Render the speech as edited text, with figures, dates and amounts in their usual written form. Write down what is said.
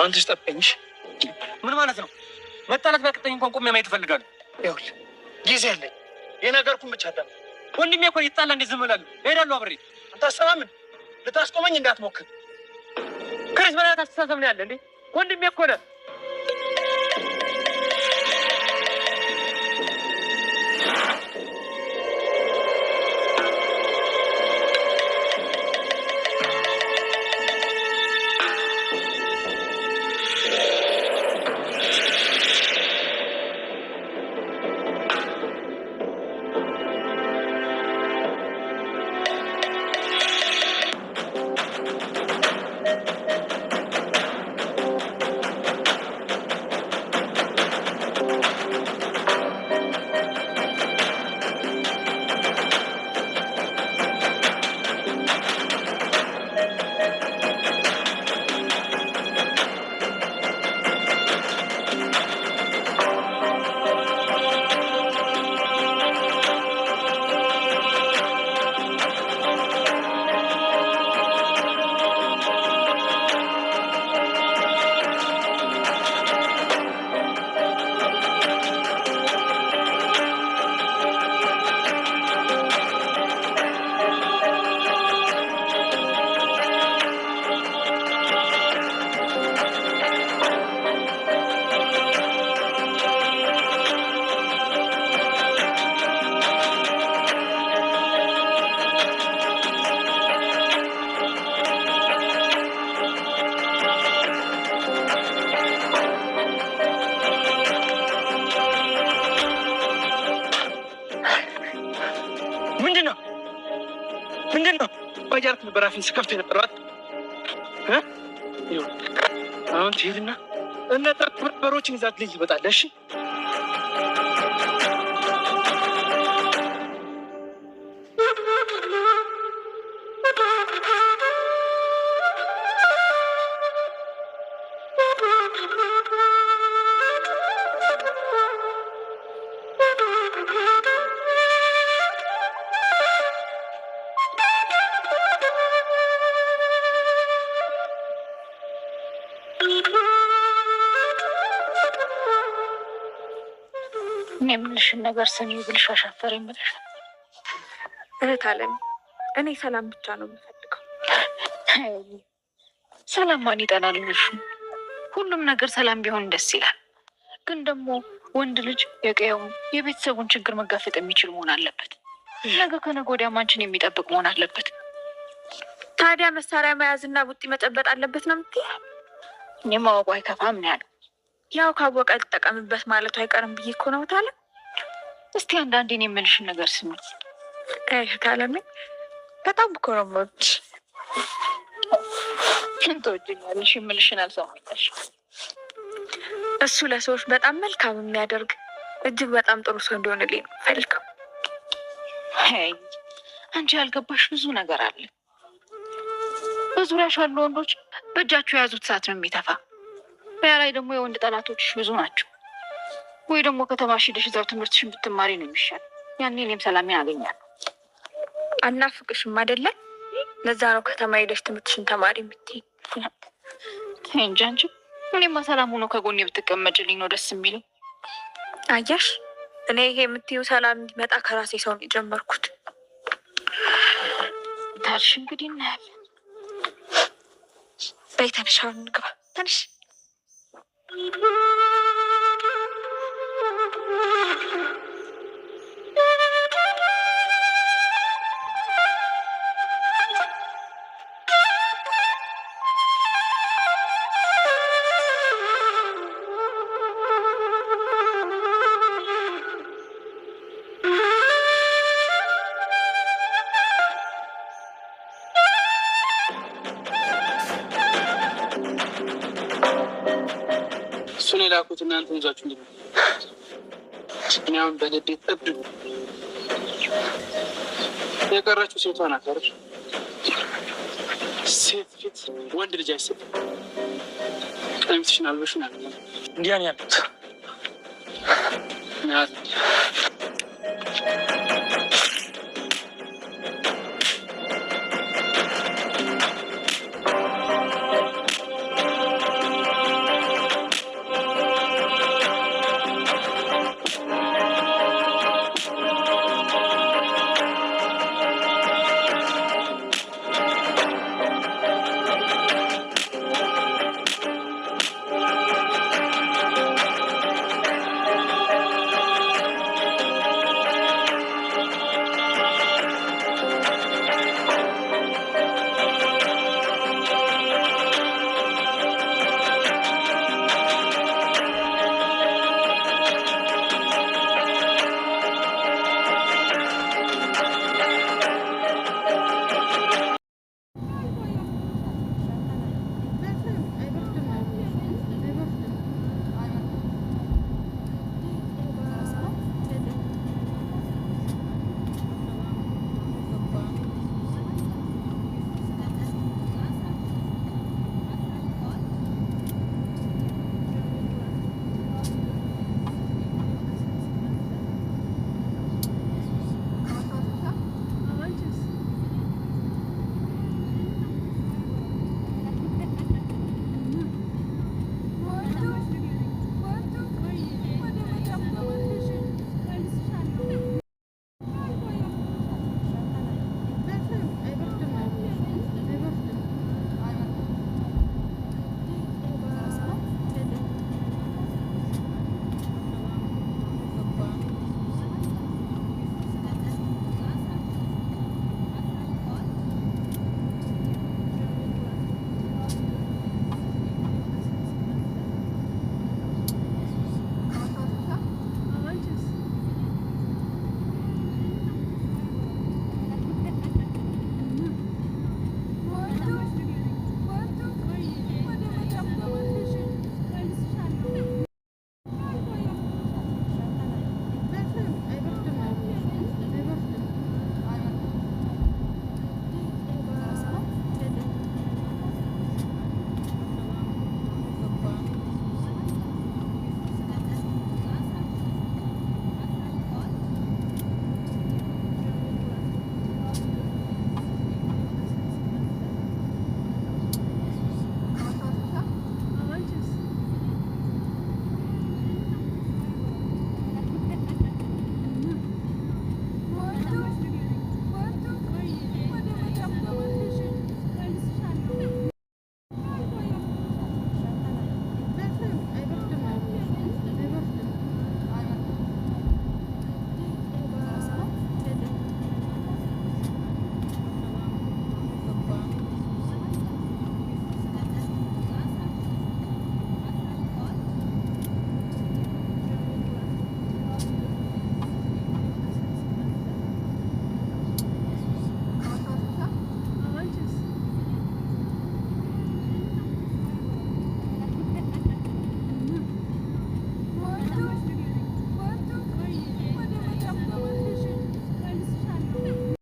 አንተስ ጠብቀኝሽ። ምን ማለት ነው? መጣላት ቢያቅተኝ እንኳን ቆሜ ማየት እፈልጋለሁ። ይኸውልህ ጊዜ አለኝ። የነገርኩህን ብቻ አዳም። ወንድሜ እኮ ይጣላ እንዴ ዝም እላለሁ? እሄዳለሁ አብሬ። አንተ አሰማምን ልታስቆመኝ እንዳትሞክር። ከዚህ በላይ አስተሳሰብ ነው ያለ እንዴ? ወንድሜ እኮ ነህ። ምንድን ነው ባጃርክ ነበር አፌን ስከፍት የነበረው። አሁን ትሄድና እነዛ በሮችን ይዛት ልጅ ይመጣል። እሺ እኔ የምልሽን ነገር ስሚ ብልሽ አሻፈረኝ ብለሽ እህት አለም፣ እኔ ሰላም ብቻ ነው የምፈልገው። ሰላም ማን ይጠላል? ሁሉም ነገር ሰላም ቢሆን ደስ ይላል። ግን ደግሞ ወንድ ልጅ የቀየውን የቤተሰቡን ችግር መጋፈጥ የሚችል መሆን አለበት። ነገ ከነገ ወዲያ አንቺን የሚጠብቅ መሆን አለበት። ታዲያ መሳሪያ መያዝና ቡጢ መጨበጥ አለበት ነው የምትይው? እኔ ማወቁ አይከፋም ነው ያለው። ያው ካወቀ ልጠቀምበት ማለቱ አይቀርም ብዬ እኮ ነው ታለ። እስቲ አንዳንዴ እኔ የምልሽን ነገር ስሚ። ታለሚ በጣም እኮ ነው የምወድሽ። ትወጂኛለሽ፣ የምልሽን አልሰማኝሽ። እሱ ለሰዎች በጣም መልካም የሚያደርግ እጅግ በጣም ጥሩ ሰው እንዲሆንልኝ ነው ፈልገው። አንቺ ያልገባሽ ብዙ ነገር አለ። በዙሪያሽ ያሉ ወንዶች በእጃቸው የያዙት ሰዓት ነው የሚተፋ። በያ ላይ ደግሞ የወንድ ጠላቶችሽ ብዙ ናቸው። ወይ ደግሞ ከተማሽ ሄደሽ እዛው ትምህርትሽን ብትማሪ ነው የሚሻል። ያኔ እኔም ሰላሜን አገኛለሁ። አናፍቅሽም አይደለ? ለዛ ነው ከተማ ሄደሽ ትምህርትሽን ተማሪ የምትይ። እንጂ አንቺ እኔማ ሰላም ሆኖ ከጎኔ ብትቀመጭልኝ ነው ደስ የሚለው። አያሽ፣ እኔ ይሄ የምትይው ሰላም እንዲመጣ ከራሴ ሰው ነው የጀመርኩት። ታዲያ እንግዲህ እናያለን። በይ ተነሽ፣ አሁን እንግባ። ተነሽ። እሱን የላኩት እናንተ ይዛችሁ እንዲ እኔ አሁን በግዴ ጠብዱ የቀረችው ሴቷ ናት አይደል? ሴት ፊት ወንድ ልጅ አይሰጥም። ቀሚስሽን አልበሽን አለ እንዲያን ያሉት